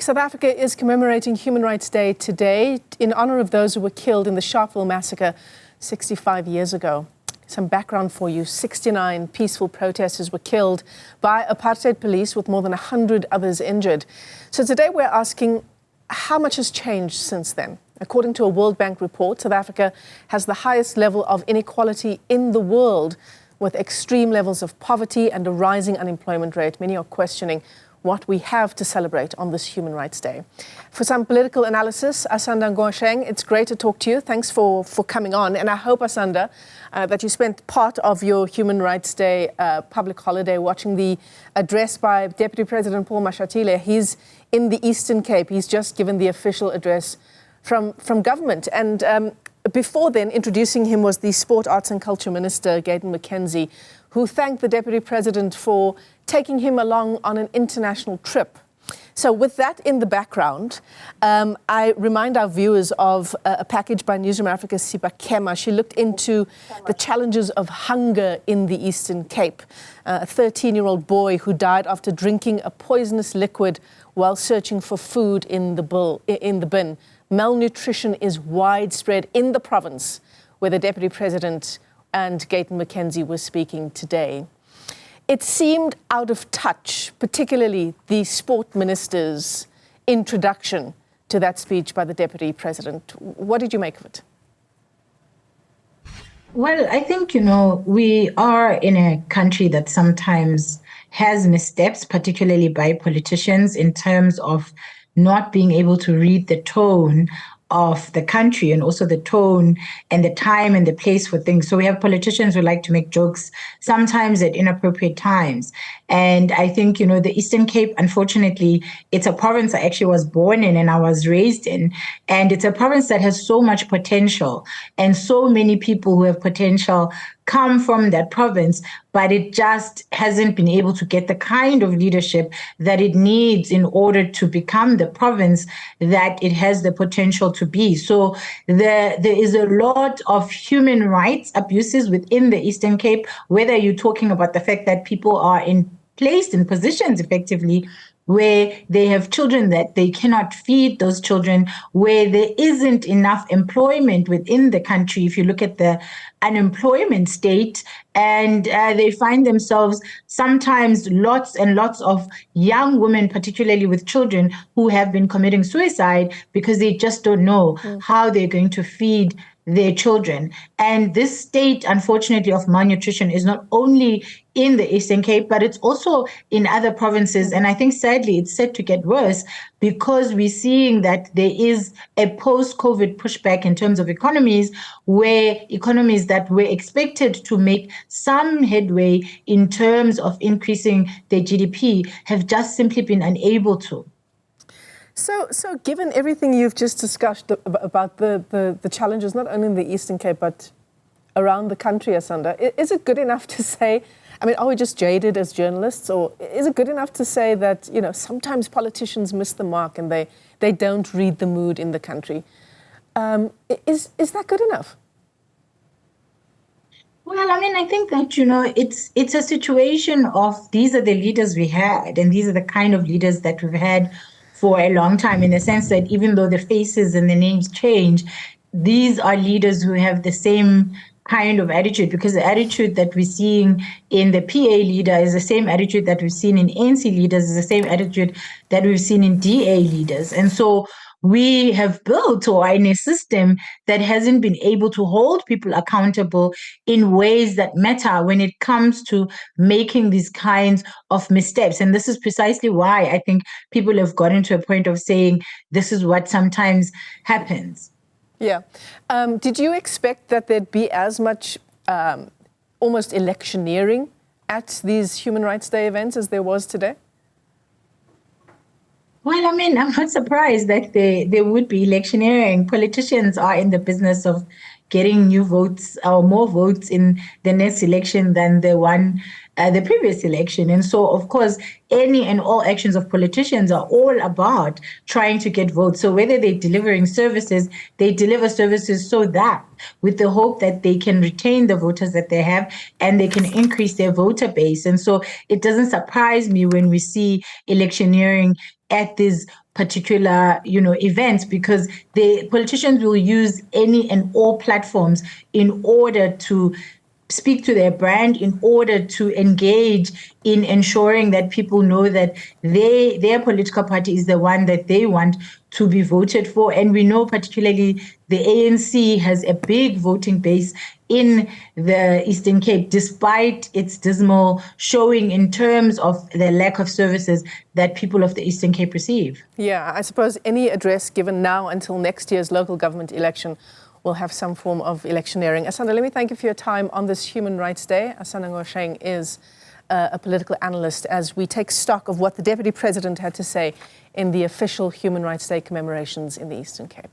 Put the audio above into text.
South Africa is commemorating Human Rights Day today in honor of those who were killed in the Sharpeville massacre 65 years ago. Some background for you. 69 peaceful protesters were killed by apartheid police, with more than 100 others injured. So today we're asking, how much has changed since then? According to a World Bank report, South Africa has the highest level of inequality in the world, with extreme levels of poverty and a rising unemployment rate. Many are questioning what we have to celebrate on this Human Rights Day. For some political analysis, Asanda Ngoasheng, it's great to talk to you. Thanks for coming on. And I hope, Asanda, that you spent part of your Human Rights Day public holiday watching the address by Deputy President Paul Mashatile. He's in the Eastern Cape. He's just given the official address from government. And before then, introducing him was the Sport, Arts and Culture Minister, Gayton McKenzie, who thanked the Deputy President for taking him along on an international trip. So with that in the background, I remind our viewers of a package by Newzroom Africa's Sipa Kema. She looked into the challenges of hunger in the Eastern Cape. A 13-year-old boy who died after drinking a poisonous liquid while searching for food in the bin. Malnutrition is widespread in the province where the Deputy President and Gayton McKenzie were speaking today. It seemed out of touch, particularly the Sport Minister's introduction to that speech by the Deputy President. What did you make of it? Well, I think, we are in a country that sometimes has missteps, particularly by politicians, in terms of not being able to read the tone of the country and also the tone and the time and the place for things. So we have politicians who like to make jokes, sometimes at inappropriate times. And I think, the Eastern Cape, unfortunately, it's a province I actually was born in and I was raised in. And it's a province that has so much potential, and so many people who have potential come from that province, but it just hasn't been able to get the kind of leadership that it needs in order to become the province that it has the potential to be. So there is a lot of human rights abuses within the Eastern Cape, whether you're talking about the fact that people are placed in positions effectively where they have children that they cannot feed those children, where there isn't enough employment within the country. If you look at the unemployment state, and they find themselves sometimes lots and lots of young women, particularly with children, who have been committing suicide because they just don't know how they're going to feed their children. And this state, unfortunately, of malnutrition is not only in the Eastern Cape, but it's also in other provinces. And I think, sadly, it's set to get worse because we're seeing that there is a post-COVID pushback in terms of economies, where economies that were expected to make some headway in terms of increasing their GDP have just simply been unable to. So given everything you've just discussed about the challenges, not only in the Eastern Cape, but around the country, Asanda, is it good enough to say, are we just jaded as journalists, or is it good enough to say that, sometimes politicians miss the mark and they don't read the mood in the country? Is that good enough? Well, I think that, it's a situation of these are the leaders we had, and these are the kind of leaders that we've had for a long time, in the sense that even though the faces and the names change, these are leaders who have the same kind of attitude, because the attitude that we're seeing in the PA leader is the same attitude that we've seen in ANC leaders, is the same attitude that we've seen in DA leaders. And so we have built or are in a system that hasn't been able to hold people accountable in ways that matter when it comes to making these kinds of missteps. And this is precisely why I think people have gotten to a point of saying this is what sometimes happens. Yeah. Did you expect that there'd be as much almost electioneering at these Human Rights Day events as there was today? Well, I'm not surprised that there would be electioneering. Politicians are in the business of getting new votes or more votes in the next election than the previous election. And so, of course, any and all actions of politicians are all about trying to get votes. So whether they're delivering services, they deliver services so that with the hope that they can retain the voters that they have and they can increase their voter base. And so it doesn't surprise me when we see electioneering at these particular, events, because the politicians will use any and all platforms in order to speak to their brand, in order to engage in ensuring that people know that their political party is the one that they want to be voted for. And we know particularly the ANC has a big voting base in the Eastern Cape, despite its dismal showing in terms of the lack of services that people of the Eastern Cape receive. Yeah, I suppose any address given now until next year's local government election will have some form of electioneering. Asanda, let me thank you for your time on this Human Rights Day. Asanda Ngoasheng is a political analyst as we take stock of what the Deputy President had to say in the official Human Rights Day commemorations in the Eastern Cape.